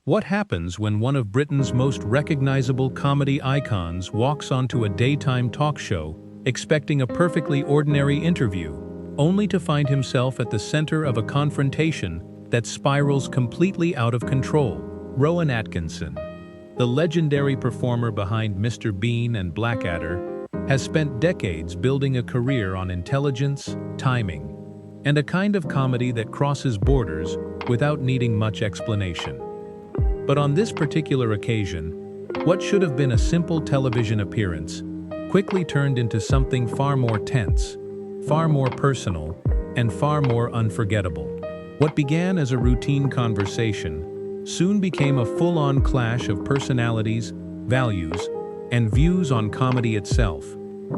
What happens when one of Britain's most recognizable comedy icons walks onto a daytime talk show, expecting a perfectly ordinary interview, only to find himself at the center of a confrontation that spirals completely out of control? Rowan Atkinson, the legendary performer behind Mr. Bean and Blackadder, has spent decades building a career on intelligence, timing, and a kind of comedy that crosses borders without needing much explanation. But on this particular occasion, what should have been a simple television appearance quickly turned into something far more tense, far more personal, and far more unforgettable. What began as a routine conversation soon became a full-on clash of personalities, values, and views on comedy itself.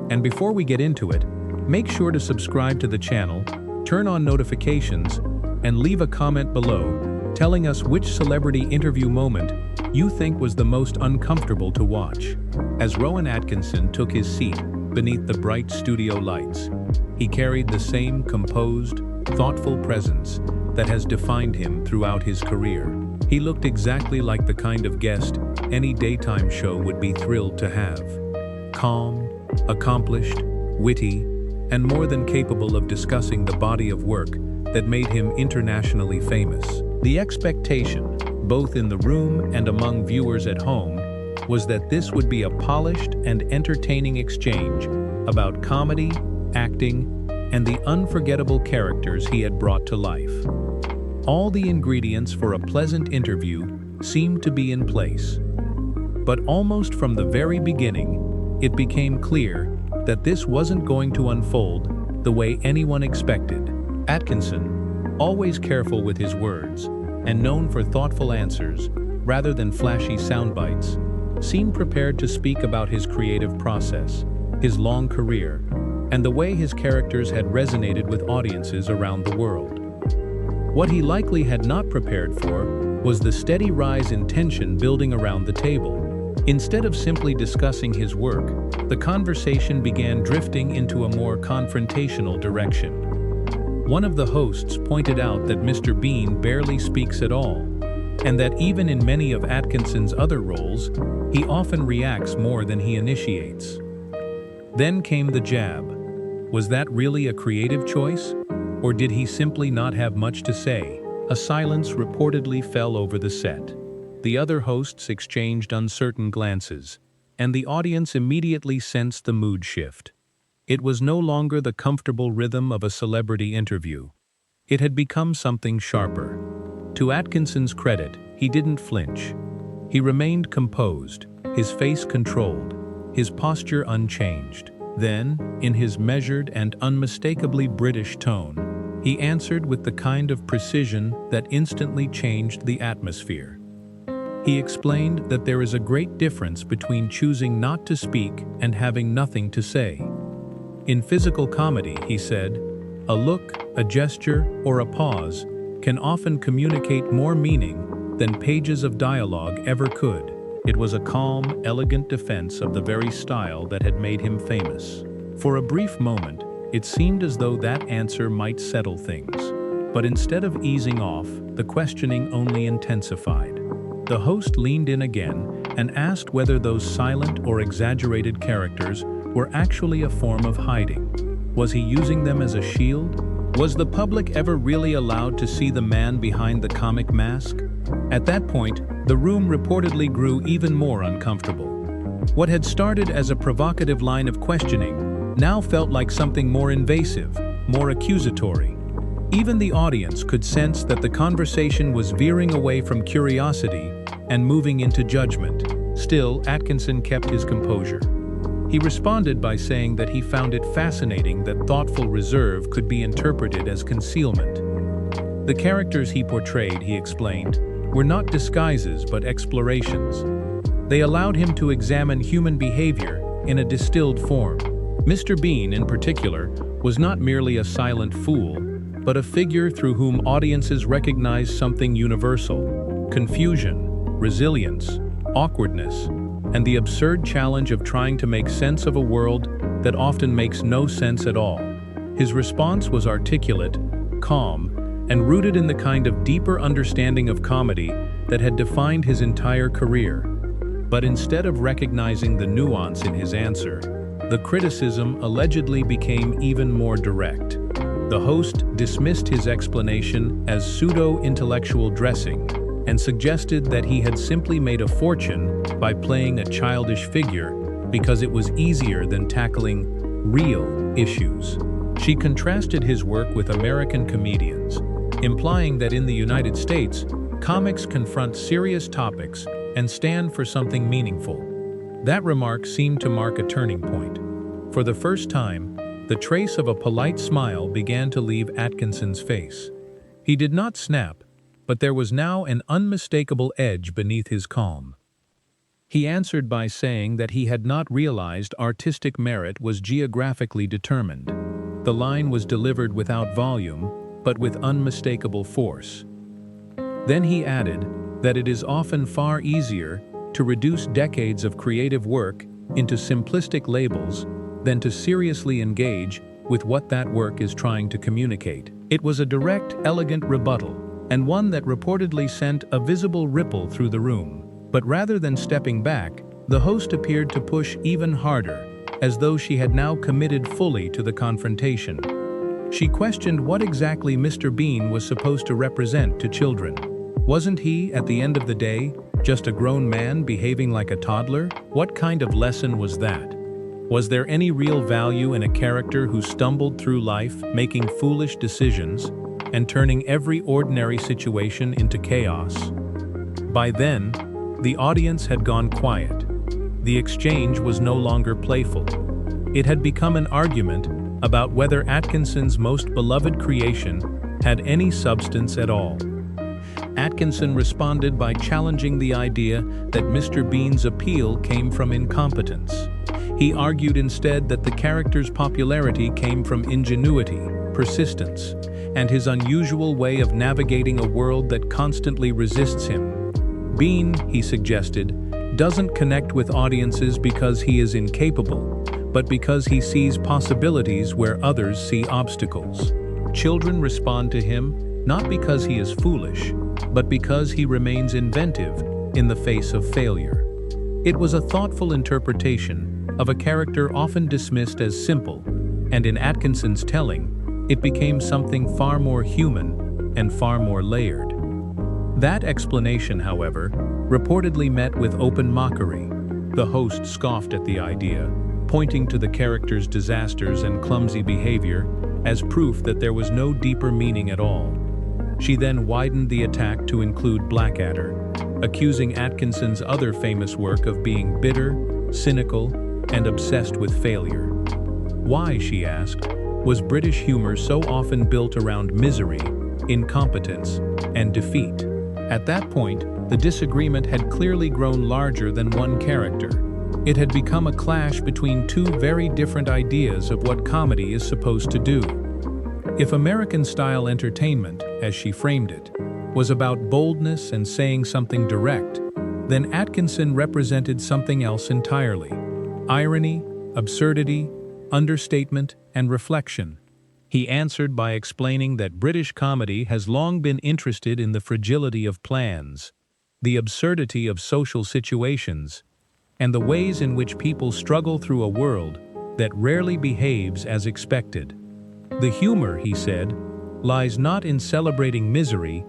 And before we get into it, make sure to subscribe to the channel, turn on notifications, and leave a comment below telling us which celebrity interview moment you think was the most uncomfortable to watch. As Rowan Atkinson took his seat beneath the bright studio lights, he carried the same composed, thoughtful presence that has defined him throughout his career. He looked exactly like the kind of guest any daytime show would be thrilled to have. Calm, accomplished, witty, and more than capable of discussing the body of work that made him internationally famous. The expectation, both in the room and among viewers at home, was that this would be a polished and entertaining exchange about comedy, acting, and the unforgettable characters he had brought to life. All the ingredients for a pleasant interview seemed to be in place. But almost from the very beginning, it became clear that this wasn't going to unfold the way anyone expected. Atkinson, always careful with his words and known for thoughtful answers rather than flashy sound bites, seemed prepared to speak about his creative process, his long career, and the way his characters had resonated with audiences around the world. What he likely had not prepared for was the steady rise in tension building around the table. Instead of simply discussing his work, the conversation began drifting into a more confrontational direction. One of the hosts pointed out that Mr. Bean barely speaks at all, and that even in many of Atkinson's other roles, he often reacts more than he initiates. Then came the jab. Was that really a creative choice? Or did he simply not have much to say? A silence reportedly fell over the set. The other hosts exchanged uncertain glances, and the audience immediately sensed the mood shift. It was no longer the comfortable rhythm of a celebrity interview. It had become something sharper. To Atkinson's credit, he didn't flinch. He remained composed, his face controlled, his posture unchanged. Then, in his measured and unmistakably British tone, he answered with the kind of precision that instantly changed the atmosphere. He explained that there is a great difference between choosing not to speak and having nothing to say. In physical comedy, he said, a look, a gesture, or a pause can often communicate more meaning than pages of dialogue ever could. It was a calm, elegant defense of the very style that had made him famous. For a brief moment, it seemed as though that answer might settle things. But instead of easing off, the questioning only intensified. The host leaned in again and asked whether those silent or exaggerated characters were actually a form of hiding. Was he using them as a shield? Was the public ever really allowed to see the man behind the comic mask? At that point, the room reportedly grew even more uncomfortable. What had started as a provocative line of questioning now felt like something more invasive, more accusatory. Even the audience could sense that the conversation was veering away from curiosity and moving into judgment. Still, Atkinson kept his composure. He responded by saying that he found it fascinating that thoughtful reserve could be interpreted as concealment. The characters he portrayed, he explained, were not disguises but explorations. They allowed him to examine human behavior in a distilled form. Mr. Bean, in particular, was not merely a silent fool, but a figure through whom audiences recognized something universal: confusion, resilience, awkwardness, and the absurd challenge of trying to make sense of a world that often makes no sense at all. His response was articulate, calm, and rooted in the kind of deeper understanding of comedy that had defined his entire career. But instead of recognizing the nuance in his answer, the criticism allegedly became even more direct. The host dismissed his explanation as pseudo-intellectual dressing and suggested that he had simply made a fortune by playing a childish figure because it was easier than tackling real issues. She contrasted his work with American comedians, implying that in the United States, comics confront serious topics and stand for something meaningful. That remark seemed to mark a turning point. For the first time, the trace of a polite smile began to leave Atkinson's face. He did not snap, but there was now an unmistakable edge beneath his calm. He answered by saying that he had not realized artistic merit was geographically determined. The line was delivered without volume, but with unmistakable force. Then he added that it is often far easier to reduce decades of creative work into simplistic labels than to seriously engage with what that work is trying to communicate. It was a direct, elegant rebuttal, and one that reportedly sent a visible ripple through the room. But rather than stepping back, the host appeared to push even harder, as though she had now committed fully to the confrontation. She questioned what exactly Mr. Bean was supposed to represent to children. Wasn't he, at the end of the day, just a grown man behaving like a toddler? What kind of lesson was that? Was there any real value in a character who stumbled through life, making foolish decisions, and turning every ordinary situation into chaos? By then, the audience had gone quiet. The exchange was no longer playful. It had become an argument about whether Atkinson's most beloved creation had any substance at all. Atkinson responded by challenging the idea that Mr. Bean's appeal came from incompetence. He argued instead that the character's popularity came from ingenuity, persistence, and his unusual way of navigating a world that constantly resists him. Bean, he suggested, doesn't connect with audiences because he is incapable, but because he sees possibilities where others see obstacles. Children respond to him not because he is foolish, but because he remains inventive in the face of failure. It was a thoughtful interpretation of a character often dismissed as simple, and in Atkinson's telling, it became something far more human and far more layered. That explanation, however, reportedly met with open mockery. The host scoffed at the idea, pointing to the character's disasters and clumsy behavior as proof that there was no deeper meaning at all. She then widened the attack to include Blackadder, accusing Atkinson's other famous work of being bitter, cynical, and obsessed with failure. Why, she asked, was British humor so often built around misery, incompetence, and defeat? At that point, the disagreement had clearly grown larger than one character. It had become a clash between two very different ideas of what comedy is supposed to do. If American-style entertainment, as she framed it, was about boldness and saying something direct, then Atkinson represented something else entirely. Irony, absurdity, understatement, and reflection. He answered by explaining that British comedy has long been interested in the fragility of plans, the absurdity of social situations, and the ways in which people struggle through a world that rarely behaves as expected. The humor, he said, lies not in celebrating misery,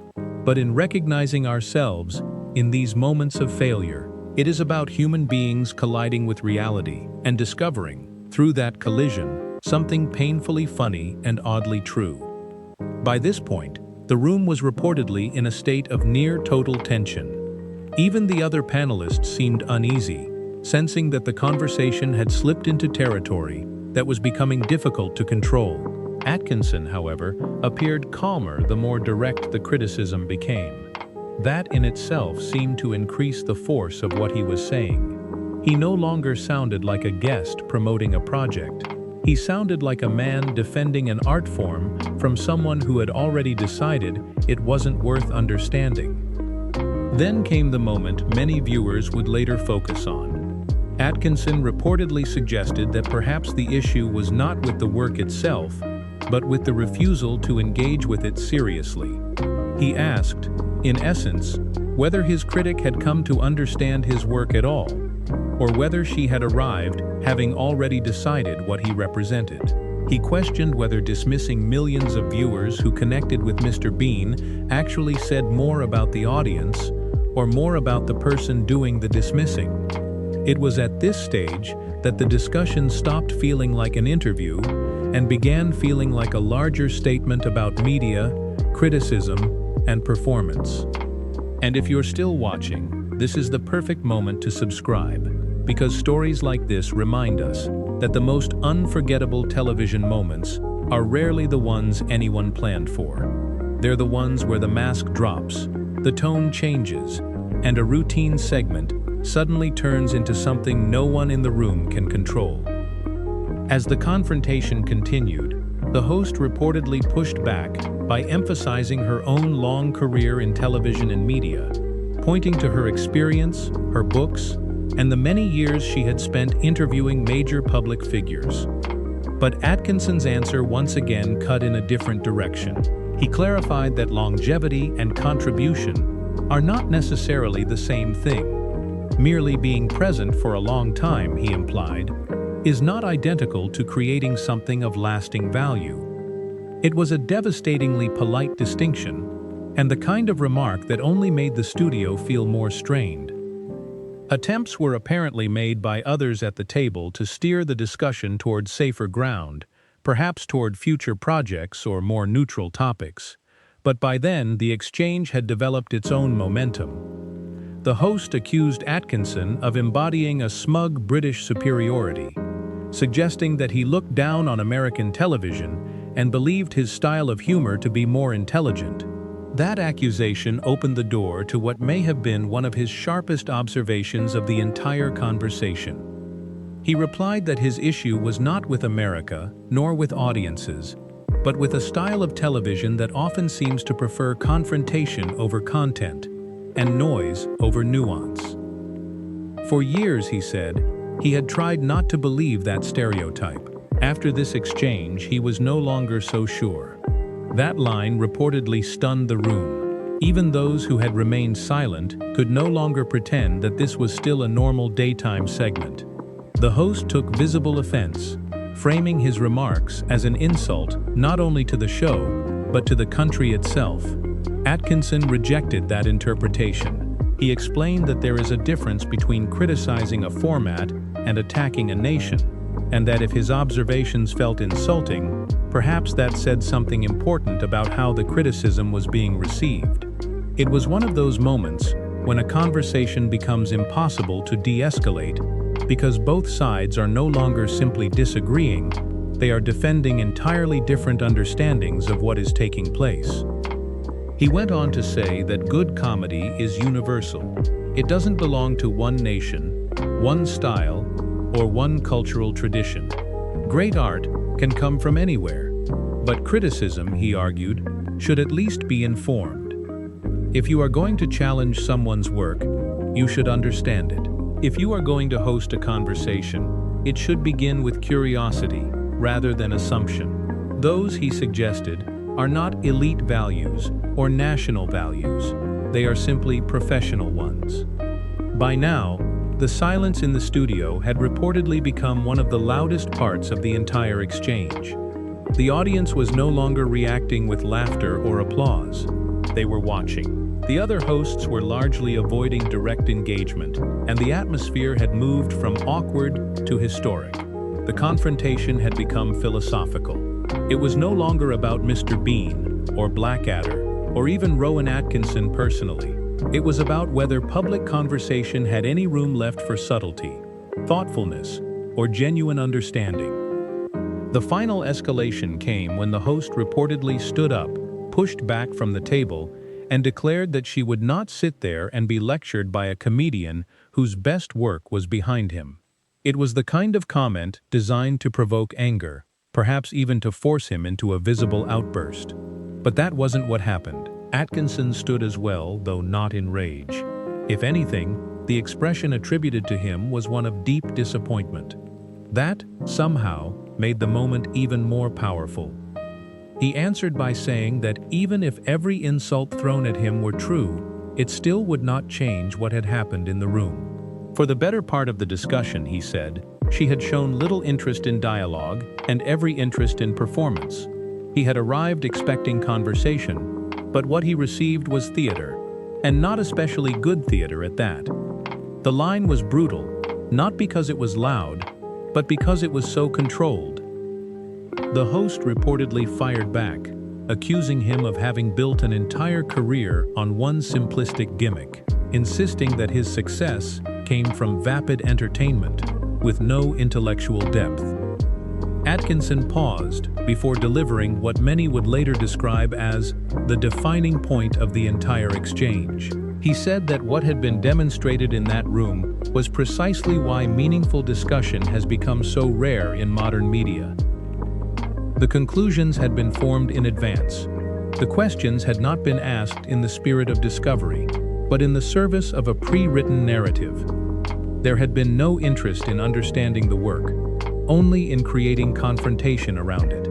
but in recognizing ourselves in these moments of failure. It is about human beings colliding with reality and discovering, through that collision, something painfully funny and oddly true. By this point, the room was reportedly in a state of near-total tension. Even the other panelists seemed uneasy, sensing that the conversation had slipped into territory that was becoming difficult to control. Atkinson, however, appeared calmer the more direct the criticism became. That in itself seemed to increase the force of what he was saying. He no longer sounded like a guest promoting a project. He sounded like a man defending an art form from someone who had already decided it wasn't worth understanding. Then came the moment many viewers would later focus on. Atkinson reportedly suggested that perhaps the issue was not with the work itself, but with the refusal to engage with it seriously. He asked, in essence, whether his critic had come to understand his work at all, or whether she had arrived having already decided what he represented. He questioned whether dismissing millions of viewers who connected with Mr. Bean actually said more about the audience or more about the person doing the dismissing. It was at this stage that the discussion stopped feeling like an interview and began feeling like a larger statement about media, criticism, and performance. And if you're still watching, this is the perfect moment to subscribe, because stories like this remind us that the most unforgettable television moments are rarely the ones anyone planned for. They're the ones where the mask drops, the tone changes, and a routine segment suddenly turns into something no one in the room can control. As the confrontation continued, the host reportedly pushed back by emphasizing her own long career in television and media, pointing to her experience, her books, and the many years she had spent interviewing major public figures. But Atkinson's answer once again cut in a different direction. He clarified that longevity and contribution are not necessarily the same thing. Merely being present for a long time, he implied, is not identical to creating something of lasting value. It was a devastatingly polite distinction, and the kind of remark that only made the studio feel more strained. Attempts were apparently made by others at the table to steer the discussion toward safer ground, perhaps toward future projects or more neutral topics. But by then, the exchange had developed its own momentum. The host accused Atkinson of embodying a smug British superiority, suggesting that he looked down on American television and believed his style of humor to be more intelligent. That accusation opened the door to what may have been one of his sharpest observations of the entire conversation. He replied that his issue was not with America, nor with audiences, but with a style of television that often seems to prefer confrontation over content and noise over nuance. For years, he said, he had tried not to believe that stereotype. After this exchange, he was no longer so sure. That line reportedly stunned the room. Even those who had remained silent could no longer pretend that this was still a normal daytime segment. The host took visible offense, framing his remarks as an insult not only to the show, but to the country itself. Atkinson rejected that interpretation. He explained that there is a difference between criticizing a format and attacking a nation, and that if his observations felt insulting, perhaps that said something important about how the criticism was being received. It was one of those moments when a conversation becomes impossible to de-escalate because both sides are no longer simply disagreeing, they are defending entirely different understandings of what is taking place. He went on to say that good comedy is universal. It doesn't belong to one nation, one style, or one cultural tradition. Great art can come from anywhere, but criticism, he argued, should at least be informed. If you are going to challenge someone's work, you should understand it. If you are going to host a conversation, it should begin with curiosity rather than assumption. Those, he suggested, are not elite values or national values. They are simply professional ones. By now, the silence in the studio had reportedly become one of the loudest parts of the entire exchange. The audience was no longer reacting with laughter or applause. They were watching. The other hosts were largely avoiding direct engagement, and the atmosphere had moved from awkward to historic. The confrontation had become philosophical. It was no longer about Mr. Bean, or Blackadder, or even Rowan Atkinson personally. It was about whether public conversation had any room left for subtlety, thoughtfulness, or genuine understanding. The final escalation came when the host reportedly stood up, pushed back from the table, and declared that she would not sit there and be lectured by a comedian whose best work was behind him. It was the kind of comment designed to provoke anger, perhaps even to force him into a visible outburst. But that wasn't what happened. Atkinson stood as well, though not in rage. If anything, the expression attributed to him was one of deep disappointment. That, somehow, made the moment even more powerful. He answered by saying that even if every insult thrown at him were true, it still would not change what had happened in the room. For the better part of the discussion, he said, she had shown little interest in dialogue and every interest in performance. He had arrived expecting conversation, but what he received was theater, and not especially good theater at that. The line was brutal, not because it was loud, but because it was so controlled. The host reportedly fired back, accusing him of having built an entire career on one simplistic gimmick, insisting that his success came from vapid entertainment, with no intellectual depth. Atkinson paused before delivering what many would later describe as the defining point of the entire exchange. He said that what had been demonstrated in that room was precisely why meaningful discussion has become so rare in modern media. The conclusions had been formed in advance. The questions had not been asked in the spirit of discovery, but in the service of a pre-written narrative. There had been no interest in understanding the work, only in creating confrontation around it.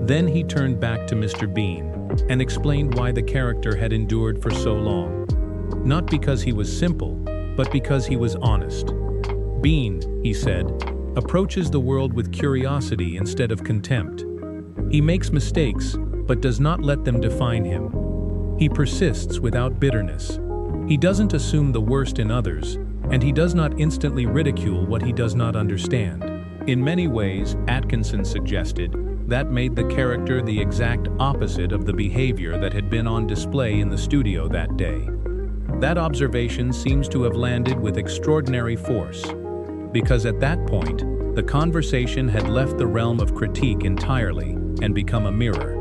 Then he turned back to Mr. Bean and explained why the character had endured for so long. Not because he was simple, but because he was honest. Bean, he said, approaches the world with curiosity instead of contempt. He makes mistakes, but does not let them define him. He persists without bitterness. He doesn't assume the worst in others, and he does not instantly ridicule what he does not understand. In many ways, Atkinson suggested, that made the character the exact opposite of the behavior that had been on display in the studio that day. That observation seems to have landed with extraordinary force, because at that point, the conversation had left the realm of critique entirely and become a mirror.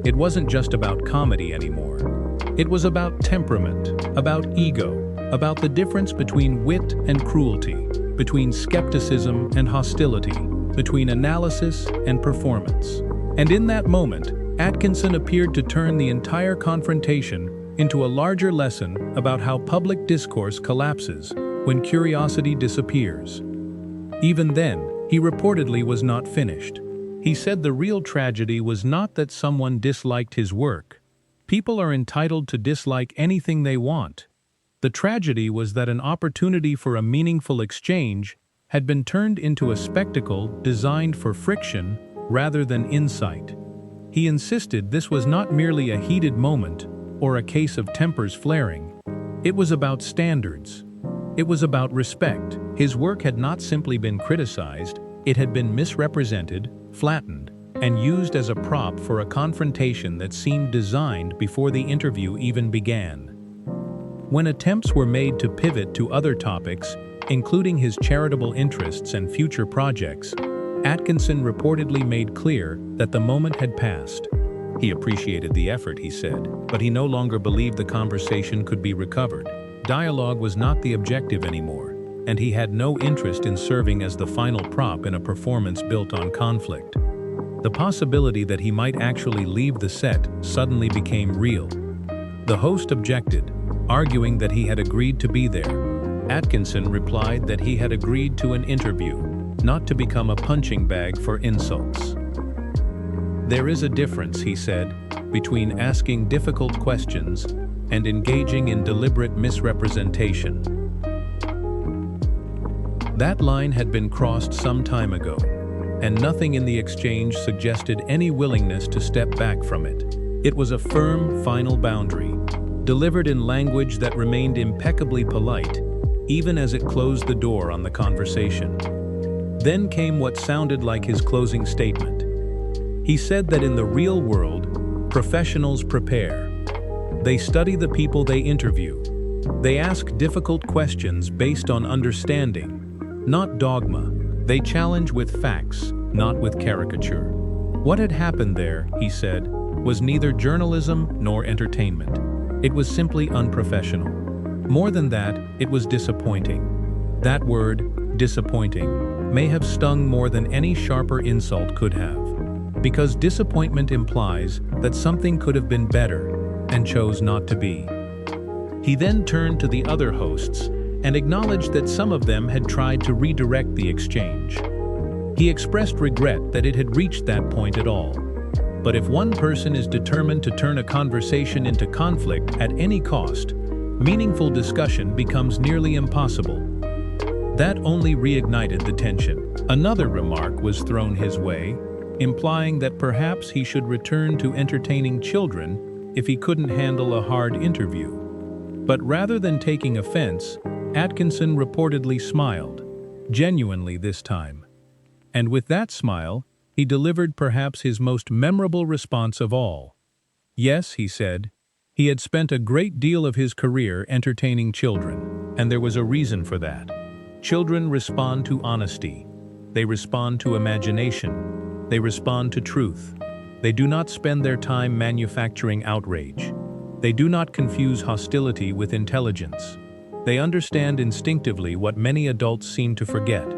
It wasn't just about comedy anymore. It was about temperament, about ego, about the difference between wit and cruelty, between skepticism and hostility, between analysis and performance. And in that moment, Atkinson appeared to turn the entire confrontation into a larger lesson about how public discourse collapses when curiosity disappears. Even then, he reportedly was not finished. He said the real tragedy was not that someone disliked his work. People are entitled to dislike anything they want. The tragedy was that an opportunity for a meaningful exchange had been turned into a spectacle designed for friction rather than insight. He insisted this was not merely a heated moment or a case of tempers flaring. It was about standards. It was about respect. His work had not simply been criticized, it had been misrepresented, flattened, and used as a prop for a confrontation that seemed designed before the interview even began. When attempts were made to pivot to other topics, including his charitable interests and future projects, Atkinson reportedly made clear that the moment had passed. He appreciated the effort, he said, but he no longer believed the conversation could be recovered. Dialogue was not the objective anymore, and he had no interest in serving as the final prop in a performance built on conflict. The possibility that he might actually leave the set suddenly became real. The host objected, arguing that he had agreed to be there. Atkinson replied that he had agreed to an interview, not to become a punching bag for insults. There is a difference, he said, between asking difficult questions and engaging in deliberate misrepresentation. That line had been crossed some time ago, and nothing in the exchange suggested any willingness to step back from it. It was a firm, final boundary, delivered in language that remained impeccably polite, even as it closed the door on the conversation. Then came what sounded like his closing statement. He said that in the real world, professionals prepare. They study the people they interview. They ask difficult questions based on understanding, not dogma. They challenge with facts, not with caricature. What had happened there, he said, was neither journalism nor entertainment. It was simply unprofessional. More than that, it was disappointing. That word, disappointing, may have stung more than any sharper insult could have. Because disappointment implies that something could have been better and chose not to be. He then turned to the other hosts and acknowledged that some of them had tried to redirect the exchange. He expressed regret that it had reached that point at all. But if one person is determined to turn a conversation into conflict at any cost, meaningful discussion becomes nearly impossible. That only reignited the tension. Another remark was thrown his way, implying that perhaps he should return to entertaining children if he couldn't handle a hard interview. But rather than taking offense, Atkinson reportedly smiled, genuinely this time. And with that smile, he delivered perhaps his most memorable response of all. Yes, he said, he had spent a great deal of his career entertaining children, and there was a reason for that. Children respond to honesty. They respond to imagination. They respond to truth. They do not spend their time manufacturing outrage. They do not confuse hostility with intelligence. They understand instinctively what many adults seem to forget,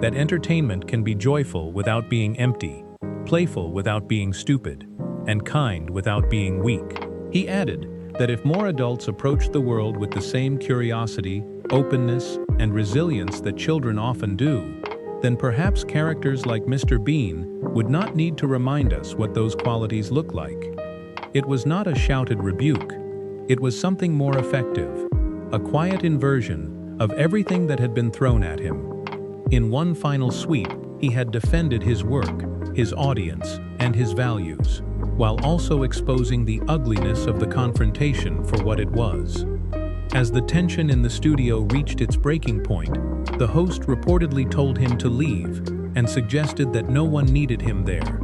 that entertainment can be joyful without being empty, playful without being stupid, and kind without being weak. He added that if more adults approached the world with the same curiosity, openness, and resilience that children often do, then perhaps characters like Mr. Bean would not need to remind us what those qualities look like. It was not a shouted rebuke. It was something more effective, a quiet inversion of everything that had been thrown at him. In one final sweep, he had defended his work, his audience, and his values, while also exposing the ugliness of the confrontation for what it was. As the tension in the studio reached its breaking point, the host reportedly told him to leave and suggested that no one needed him there.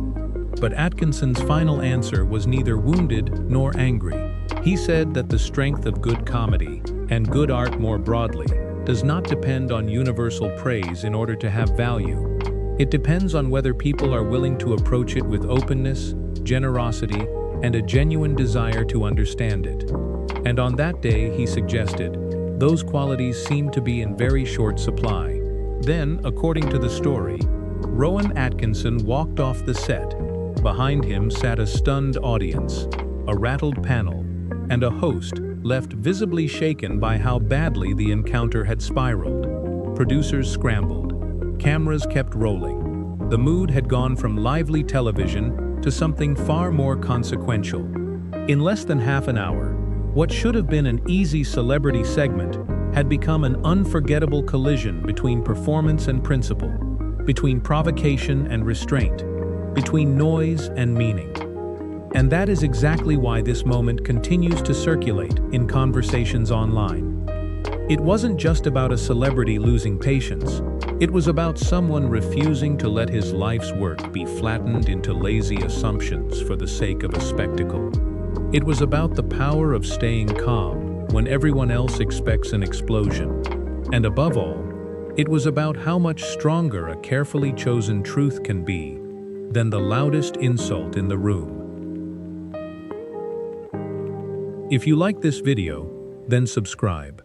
But Atkinson's final answer was neither wounded nor angry. He said that the strength of good comedy, and good art more broadly, does not depend on universal praise in order to have value. It depends on whether people are willing to approach it with openness, generosity, and a genuine desire to understand it. And on that day, he suggested, those qualities seemed to be in very short supply. Then, according to the story, Rowan Atkinson walked off the set. Behind him sat a stunned audience, a rattled panel, and a host left visibly shaken by how badly the encounter had spiraled. Producers scrambled. Cameras kept rolling. The mood had gone from lively television to something far more consequential. In less than half an hour, what should have been an easy celebrity segment had become an unforgettable collision between performance and principle, between provocation and restraint, between noise and meaning. And that is exactly why this moment continues to circulate in conversations online. It wasn't just about a celebrity losing patience. It was about someone refusing to let his life's work be flattened into lazy assumptions for the sake of a spectacle. It was about the power of staying calm when everyone else expects an explosion. And above all, it was about how much stronger a carefully chosen truth can be than the loudest insult in the room. If you like this video, then subscribe.